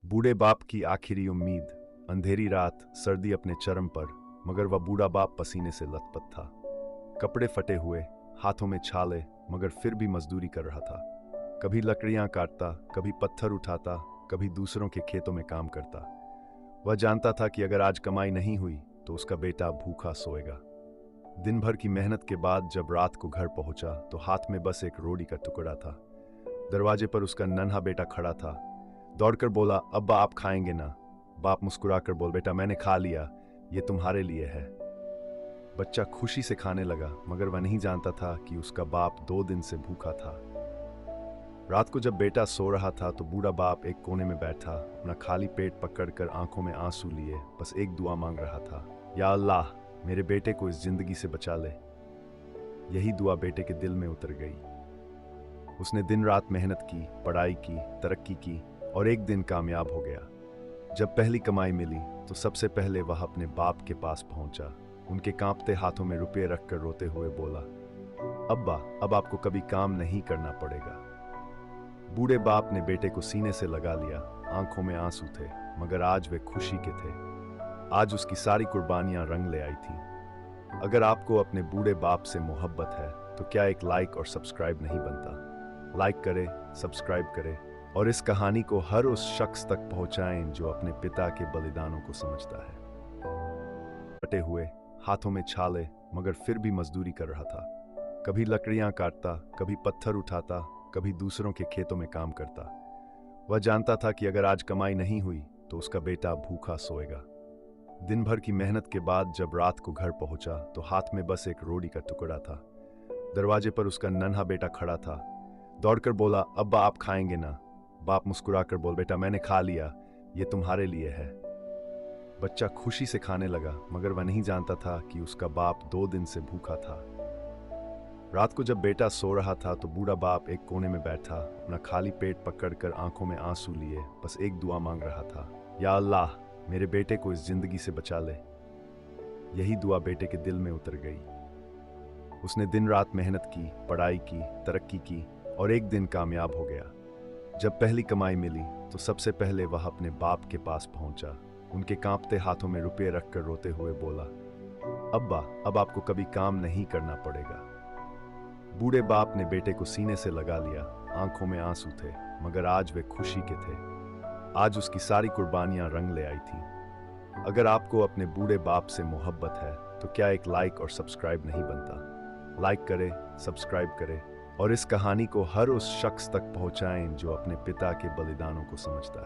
बूढ़े बाप की आखिरी उम्मीद। अंधेरी रात, सर्दी अपने चरम पर, मगर वह बूढ़ा बाप पसीने से लथपथ था। कपड़े फटे हुए, हाथों में छाले, मगर फिर भी मजदूरी कर रहा था। कभी लकड़ियां काटता, कभी पत्थर उठाता, कभी दूसरों के खेतों में काम करता। वह जानता था कि अगर आज कमाई नहीं हुई तो उसका बेटा भूखा सोएगा। दिन भर की मेहनत के बाद जब रात को घर पहुंचा तो हाथ में बस एक रोटी का टुकड़ा था। दरवाजे पर उसका नन्हा बेटा खड़ा था। दौड़कर बोला, अब्बा आप खाएंगे ना? बाप मुस्कुराकर बोल, बेटा मैंने खा लिया, ये तुम्हारे लिए है। बच्चा खुशी से खाने लगा, मगर वह नहीं जानता था कि उसका बाप 2 दिन से भूखा था। रात को जब बेटा सो रहा था तो बूढ़ा बाप एक कोने में बैठा, अपना खाली पेट पकड़कर आंखों में आंसू लिए बस एक दुआ मांग रहा था, या अल्लाह मेरे बेटे को इस जिंदगी से बचा ले। यही दुआ बेटे के दिल में उतर गई। उसने दिन रात मेहनत की, पढ़ाई की, तरक्की की और एक दिन कामयाब हो गया। जब पहली कमाई मिली तो सबसे पहले वह अपने बाप के पास पहुंचा। उनके कांपते हाथों में रुपए रखकर रोते हुए बोला, अब्बा अब आपको कभी काम नहीं करना पड़ेगा। बूढ़े बाप ने बेटे को सीने से लगा लिया। आंखों में आंसू थे, मगर आज वे खुशी के थे। आज उसकी सारी कुर्बानियां रंग ले आई थी। अगर आपको अपने बूढ़े बाप से मोहब्बत है तो क्या एक लाइक और सब्सक्राइब नहीं बनता? लाइक करें, सब्सक्राइब करें और इस कहानी को हर उस शख्स तक पहुंचाएं जो अपने पिता के बलिदानों को समझता है। फटे हुए, हाथों में छाले, मगर फिर भी मजदूरी कर रहा था। कभी लकड़ियां काटता, कभी पत्थर उठाता, कभी दूसरों के खेतों में काम करता। वह जानता था कि अगर आज कमाई नहीं हुई तो उसका बेटा भूखा सोएगा। दिन भर की मेहनत के बाद जब रात को घर पहुंचा तो हाथ में बस एक रोटी का टुकड़ा था। दरवाजे पर उसका नन्हा बेटा खड़ा था। दौड़कर बोला, अब्बा आप खाएंगे ना? बाप मुस्कुराकर बोल, बेटा मैंने खा लिया, ये तुम्हारे लिए है। बच्चा खुशी से खाने लगा, मगर वह नहीं जानता था कि उसका बाप 2 दिन से भूखा था। रात को जब बेटा सो रहा था तो बूढ़ा बाप एक कोने में बैठा, अपना खाली पेट पकड़कर आंखों में आंसू लिए बस एक दुआ मांग रहा था, या अल्लाह मेरे बेटे को इस जिंदगी से बचा ले। यही दुआ बेटे के दिल में उतर गई। उसने दिन रात मेहनत की, पढ़ाई की, तरक्की की और एक दिन कामयाब हो गया। जब पहली कमाई मिली तो सबसे पहले वह अपने बाप के पास पहुंचा। उनके कांपते हाथों में रुपए रखकर रोते हुए बोला, अब्बा अब आपको कभी काम नहीं करना पड़ेगा। बूढ़े बाप ने बेटे को सीने से लगा लिया। आंखों में आंसू थे, मगर आज वे खुशी के थे। आज उसकी सारी कुर्बानियां रंग ले आई थी। अगर आपको अपने बूढ़े बाप से मोहब्बत है तो क्या एक लाइक और सब्सक्राइब नहीं बनता? लाइक करें, सब्सक्राइब करें और इस कहानी को हर उस शख्स तक पहुंचाएं जो अपने पिता के बलिदानों को समझता है।